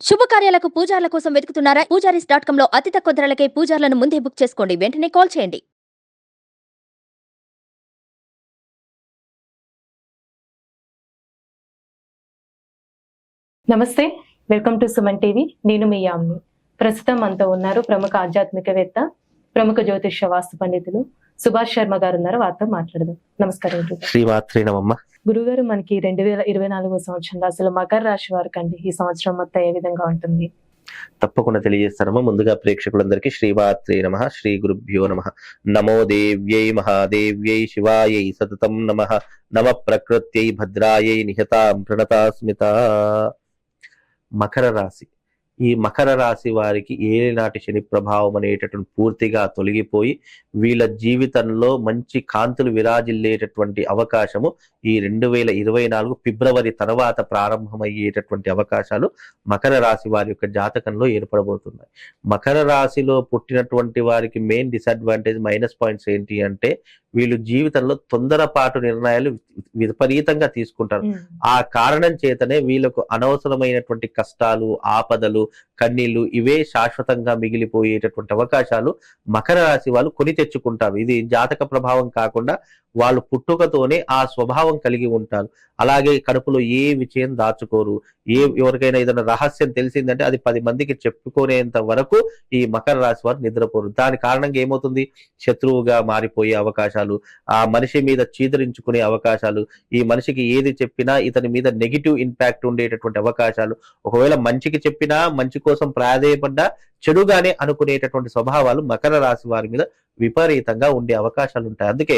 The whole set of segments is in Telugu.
శుభకార్యాలకు పూజార్ల కోసం వెతుకుతున్నారా? పూజారీస్.com లో అతి తక్కువ ధరలకే పూజార్లను ముందే బుక్ చేసుకోండి. వెంటనే కాల్ చేయండి. నమస్తే, వెల్కమ్ టు సుమన్ టీవీ. నేను మీ యామ్ని. ప్రస్తుతం మనతో ఉన్నారు ప్రముఖ ఆధ్యాత్మికవేత్త, ప్రముఖ జ్యోతిష్య వాస్తు పండితులు సుభాష్ శర్మ గారు ఉన్నారు. వారితో మాట్లాడదాం. నమస్కారం. శ్రీమాత్రే నమః. గురుగారు, మనకి 2024 సంవత్సరంలో అసలు మకర రాశి వారికి అండి ఈ సంవత్సరం మొత్తం ఏ విధంగా ఉంటుంది? తప్పకుండా తెలియజేస్తానమ్మా. ముందుగా ప్రేక్షకులందరికీ శ్రీమాత్రే నమః, శ్రీ గురుభ్యో నమః. నమో దేవ్యై మహాదేవ్యై శివాయై సతతం నమః. నమ ప్రకృత్యై భద్రాయై నిహతాం ప్రణతాస్మిత. మకర రాశి. ఈ మకర రాశి వారికి ఏలినాటి శని ప్రభావం అనేటటువంటి పూర్తిగా తొలగిపోయి వీళ్ళ జీవితంలో మంచి కాంతులు విరాజిల్లేటటువంటి అవకాశము ఈ 2024 ఫిబ్రవరి తర్వాత ప్రారంభమయ్యేటటువంటి అవకాశాలు మకర రాశి వారి యొక్క జాతకంలో ఏర్పడబోతున్నాయి. మకర రాశిలో పుట్టినటువంటి వారికి మెయిన్ డిసడ్వాంటేజ్, మైనస్ పాయింట్స్ ఏంటి అంటే వీళ్ళు జీవితంలో తొందరపాటు నిర్ణయాలు విపరీతంగా తీసుకుంటారు. ఆ కారణం చేతనే వీళ్ళకు అనవసరమైనటువంటి కష్టాలు, ఆపదలు, కన్నీళ్లు ఇవే శాశ్వతంగా మిగిలిపోయేటటువంటి అవకాశాలు మకర రాశి వాళ్ళు కొని తెచ్చుకుంటారు. ఇది జాతక ప్రభావం కాకుండా వాళ్ళు పుట్టుకతోనే ఆ స్వభావం కలిగి ఉంటారు. అలాగే కడుపులో ఏ విషయం దాచుకోరు. ఎవరికైనా ఏదైనా రహస్యం తెలిసిందంటే అది 10 మందికి చెప్పుకునేంత వరకు ఈ మకర రాశి వారు నిద్రపోరు. దాని కారణంగా ఏమవుతుంది? శత్రువుగా మారిపోయే అవకాశాలు, ఆ మనిషి మీద చీదరించుకునే అవకాశాలు, ఈ మనిషికి ఏది చెప్పినా ఇతని మీద నెగిటివ్ ఇంపాక్ట్ ఉండేటటువంటి అవకాశాలు, ఒకవేళ మంచికి చెప్పినా మంచి కోసం ప్రాధేయపడ్డా చెడుగానే అనుకునేటటువంటి స్వభావాలు మకర రాశి వారి మీద విపరీతంగా ఉండే అవకాశాలు ఉంటాయి.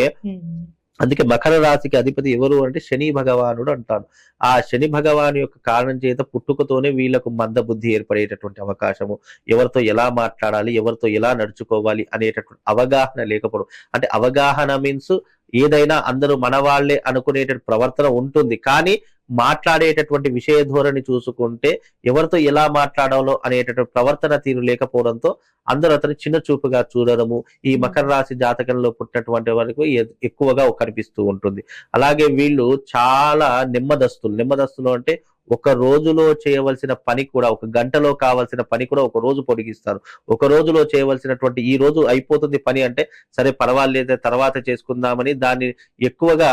అందుకే మకర రాశికి అధిపతి ఎవరు అంటే శని భగవానుడు అంటారు. ఆ శని భగవాను యొక్క కారణం చేత పుట్టుకతోనే వీళ్ళకు మందబుద్ధి ఏర్పడేటటువంటి అవకాశము, ఎవరితో ఎలా మాట్లాడాలి, ఎవరితో ఎలా నడుచుకోవాలి అనేటటువంటి అవగాహన లేకపోవడం. అంటే అవగాహన మీన్స్ ఏదైనా అందరూ మన వాళ్ళే అనుకునేటటువంటి ప్రవర్తన ఉంటుంది, కానీ మాట్లాడేటటువంటి విషయ ధోరణి చూసుకుంటే ఎవరితో ఎలా మాట్లాడాలో అనేటటువంటి ప్రవర్తన తీరు లేకపోవడంతో అందరూ అతను చిన్న చూపుగా చూడడము ఈ మకర రాశి జాతకంలో పుట్టినటువంటి వరకు ఎక్కువగా కనిపిస్తూ ఉంటుంది. అలాగే వీళ్ళు చాలా నెమ్మదస్తులు అంటే ఒక రోజులో చేయవలసిన పని కూడా, ఒక గంటలో కావాల్సిన పని కూడా ఒక రోజు పొడిగిస్తారు. ఒక రోజులో చేయవలసినటువంటి ఈ రోజు అయిపోతుంది పని అంటే సరే పర్వాలేదు తర్వాత చేసుకుందామని దాన్ని ఎక్కువగా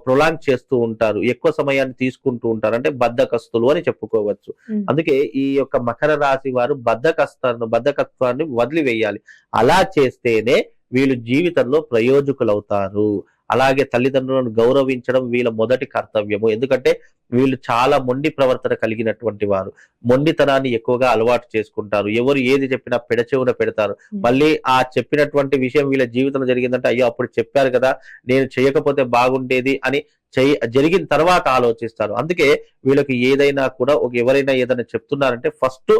ప్రొలాంగ్ చేస్తూ ఉంటారు, ఎక్కువ సమయాన్ని తీసుకుంటూ ఉంటారు. అంటే బద్ధకస్తులు అని చెప్పుకోవచ్చు. అందుకే ఈ యొక్క మకర రాశి వారు బద్ధకత్వాన్ని వదిలివేయాలి. అలా చేస్తేనే వీళ్ళు జీవితంలో ప్రయోజకులవుతారు. అలాగే తల్లిదండ్రులను గౌరవించడం వీళ్ళ మొదటి కర్తవ్యము. ఎందుకంటే వీళ్ళు చాలా మొండి ప్రవర్తన కలిగినటువంటి వారు. మొండితనాన్ని ఎక్కువగా అలవాటు చేసుకుంటారు. ఎవరు ఏది చెప్పినా పెడచెవున పెడతారు. మళ్ళీ ఆ చెప్పినటువంటి విషయం వీళ్ళ జీవితంలో జరిగిందంటే అయ్యో అప్పుడు చెప్పారు కదా, నేను చేయకపోతే బాగుండేది అని జరిగిన తర్వాత ఆలోచిస్తారు. అందుకే వీళ్ళకి ఏదైనా కూడా ఎవరైనా ఏదైనా చెప్తున్నారంటే ఫస్ట్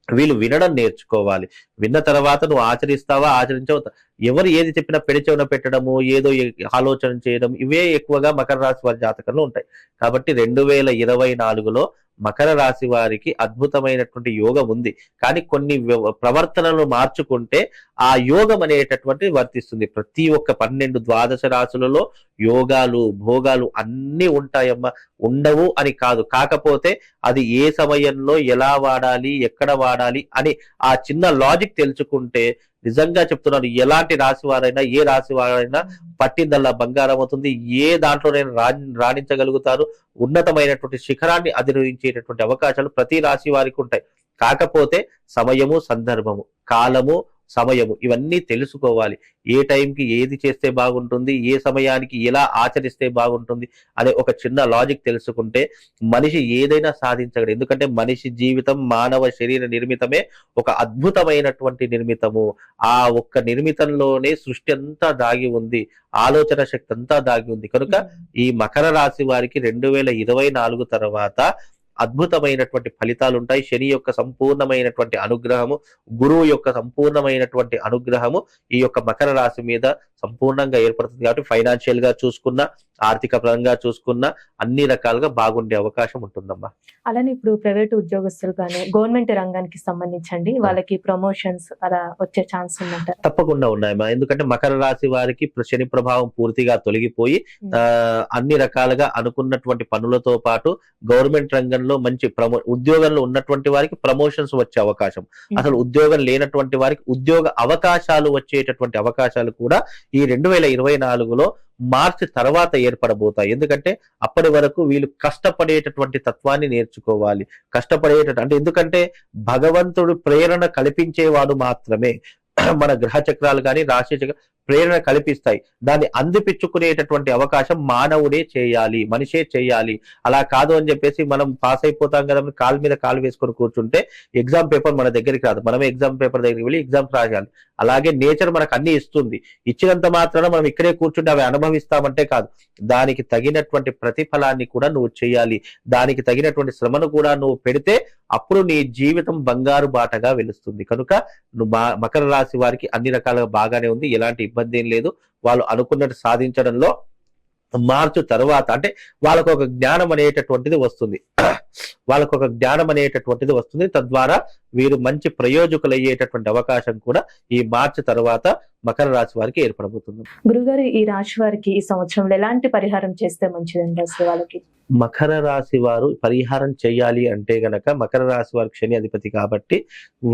వీళ్ళు వినడం నేర్చుకోవాలి. విన్న తర్వాత నువ్వు ఆచరిస్తావా, ఆచరించవు. ఎవరు ఏది చెప్పినా పెడచెవున పెట్టడము, ఏదో ఆలోచన చేయడం ఇవే ఎక్కువగా మకర రాశి వారి జాతకంలో ఉంటాయి. కాబట్టి 2024లో మకర రాశి వారికి అద్భుతమైనటువంటి యోగం ఉంది. కానీ కొన్ని ప్రవర్తనలు మార్చుకుంటే ఆ యోగం అనేటటువంటిది వర్తిస్తుంది. ప్రతి ఒక్క 12 ద్వాదశ రాశులలో యోగాలు, భోగాలు అన్నీ ఉంటాయమ్మా. ఉండవు అని కాదు. కాకపోతే అది ఏ సమయంలో ఎలా వాడాలి, ఎక్కడ వాడాలి అని ఆ చిన్న లాజిక్ తెలుసుకుంటే నిజంగా చెప్తున్నాను, ఎలాంటి రాశి వారైనా ఏ రాశి వారైనా పట్టిందల్లా బంగారం అవుతుంది. ఏ దాంట్లోనైనా రాణించగలుగుతారు. ఉన్నతమైనటువంటి శిఖరాన్ని అధిరోహించేటటువంటి అవకాశాలు ప్రతి రాశి వారికి ఉంటాయి. కాకపోతే సమయము, సందర్భము, కాలము, సమయము ఇవన్నీ తెలుసుకోవాలి. ఏ టైంకి ఏది చేస్తే బాగుంటుంది, ఏ సమయానికి ఎలా ఆచరిస్తే బాగుంటుంది అనే ఒక చిన్న లాజిక్ తెలుసుకుంటే మనిషి ఏదైనా సాధించగలడు. ఎందుకంటే మనిషి జీవితం మానవ శరీర నిర్మితమే ఒక అద్భుతమైనటువంటి నిర్మితము. ఆ ఒక్క నిర్మితంలోనే సృష్టి అంతా దాగి ఉంది, ఆలోచన శక్తి అంతా దాగి ఉంది. కనుక ఈ మకర రాశి వారికి 2024 తర్వాత అద్భుతమైనటువంటి ఫలితాలు ఉంటాయి. శని యొక్క సంపూర్ణమైనటువంటి అనుగ్రహము, గురువు యొక్క సంపూర్ణమైనటువంటి అనుగ్రహము ఈ యొక్క మకర రాశి మీద సంపూర్ణంగా ఏర్పడుతుంది. కాబట్టి ఫైనాన్షియల్ గా చూసుకున్నా, ఆర్థిక పరంగా చూసుకున్నా అన్ని రకాలుగా బాగుండే అవకాశం ఉంటుందమ్మా. అలానే ఇప్పుడు ప్రైవేట్ ఉద్యోగస్తులు కానీ గవర్నమెంట్ రంగానికి సంబంధించండి వాళ్ళకి ప్రమోషన్స్ అలా వచ్చే ఛాన్స్ ఉందంట. తప్పకుండా ఉన్నాయమ్మా. ఎందుకంటే మకర రాశి వారికి శని ప్రభావం పూర్తిగా తొలగిపోయి అన్ని రకాలుగా అనుకున్నటువంటి పనులతో పాటు గవర్నమెంట్ రంగంలో మంచి ఉద్యోగంలో ఉన్నటువంటి వారికి ప్రమోషన్స్ వచ్చే అవకాశం, అసలు ఉద్యోగం లేనటువంటి వారికి ఉద్యోగ అవకాశాలు వచ్చేటటువంటి అవకాశాలు కూడా ఈ 2024లో మార్చి తర్వాత ఏర్పడబోతాయి. ఎందుకంటే అప్పటి వరకు వీళ్ళు కష్టపడేటటువంటి తత్వాన్ని నేర్చుకోవాలి. అంటే ఎందుకంటే భగవంతుడు ప్రేరణ కల్పించేవాడు మాత్రమే. మన గ్రహ చక్రాలు కానీ రాశి చక్రాలు ప్రేరణ కల్పిస్తాయి. దాన్ని అందిపించుకునేటటువంటి అవకాశం మానవుడే చేయాలి, మనిషే చేయాలి. అలా కాదు అని చెప్పేసి మనం పాస్ అయిపోతాం కదా, కాలు మీద కాలు వేసుకొని కూర్చుంటే ఎగ్జామ్ పేపర్ మన దగ్గరికి రాదు. మనమే ఎగ్జామ్ పేపర్ దగ్గరికి వెళ్ళి ఎగ్జామ్స్ రాయాలి. అలాగే నేచర్ మనకు అన్ని ఇస్తుంది. ఇచ్చినంత మాత్రాన మనం ఇక్కడే కూర్చుంటే అవి అనుభవిస్తామంటే కాదు. దానికి తగినటువంటి ప్రతిఫలాన్ని కూడా నువ్వు చేయాలి. దానికి తగినటువంటి శ్రమను కూడా నువ్వు పెడితే అప్పుడు నీ జీవితం బంగారు బాటగా వెలుస్తుంది. కనుక నువ్వు మకర రాశి వారికి అన్ని రకాలుగా బాగానే ఉంది, ఎలాంటి ఇబ్బంది ఏం లేదు. వాళ్ళు అనుకున్నట్టు సాధించడంలో మార్చు తర్వాత అంటే వాళ్ళకు ఒక జ్ఞానం అనేటటువంటిది వస్తుంది. తద్వారా వీరు మంచి ప్రయోజకులయ్యేటటువంటి అవకాశం కూడా ఈ మార్చి తర్వాత మకర రాశి వారికి ఏర్పడబోతుంది. గురుగారు, ఈ రాశి వారికి ఈ సంవత్సరంలో ఎలాంటి పరిహారం చేస్తే మంచిదండి అసలు వాళ్ళకి? మకర రాశి వారు పరిహారం చేయాలి అంటే గనక, మకర రాశి వారికి శని అధిపతి కాబట్టి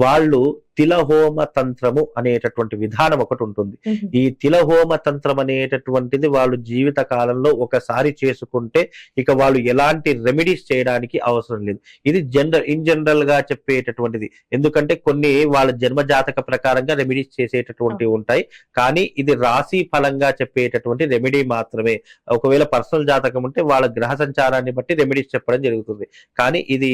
వాళ్ళు తిలహోమ తంత్రము అనేటటువంటి విధానం ఒకటి ఉంటుంది. ఈ తిలహోమ తంత్రం అనేటటువంటిది వాళ్ళు జీవిత కాలంలో ఒకసారి చేసుకుంటే ఇక వాళ్ళు ఎలాంటి రెమెడీస్ చేయడానికి అవసరం లేదు. ఇది ఇన్ జనరల్ గా చెప్పేటటువంటిది. ఎందుకంటే కొన్ని వాళ్ళ జన్మ జాతక ప్రకారంగా రెమెడీస్ చేసేటటువంటివి ఉంటాయి, కానీ ఇది రాశి ఫలంగా చెప్పేటటువంటి రెమెడీ మాత్రమే. ఒకవేళ పర్సనల్ జాతకం ఉంటే వాళ్ళ గ్రహ సంచారాన్ని బట్టి రెమెడీస్ చెప్పడం జరుగుతుంది. కానీ ఇది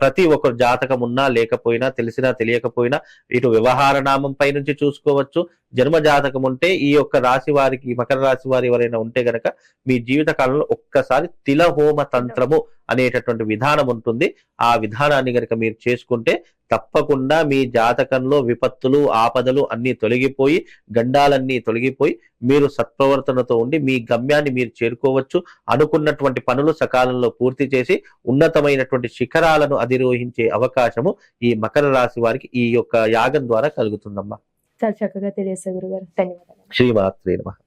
ప్రతి ఒక్కరు జాతకం ఉన్నా లేకపోయినా, తెలిసినా తెలియకపోయినా, ఇటు వ్యవహార నామం పై నుంచి చూసుకోవచ్చు. జన్మ జాతకం ఉంటే ఈ యొక్క రాశి వారికి, మకర రాశి వారి ఎవరైనా ఉంటే గనక మీ జీవిత కాలంలో ఒక్కసారి తిలహోమ తంత్రము అనేటటువంటి విధానం ఉంటుంది. ఆ విధానాన్ని గనక మీరు చేసుకుంటే తప్పకుండా మీ జాతకంలో విపత్తులు, ఆపదలు అన్ని తొలగిపోయి, గండాలన్నీ తొలగిపోయి మీరు సత్ప్రవర్తనతో ఉండి మీ గమ్యాన్ని మీరు చేరుకోవచ్చు. అనుకున్నటువంటి పనులు సకాలంలో పూర్తి చేసి ఉన్నతమైనటువంటి శిఖరాలను అధిరోహించే అవకాశము ఈ మకర రాశి వారికి ఈ యొక్క యాగం ద్వారా కలుగుతుందమ్మా. చాలా చక్కగా తెలియజేశారు గురుగారు, ధన్యవాదాలు. శ్రీమాత్రే నమః.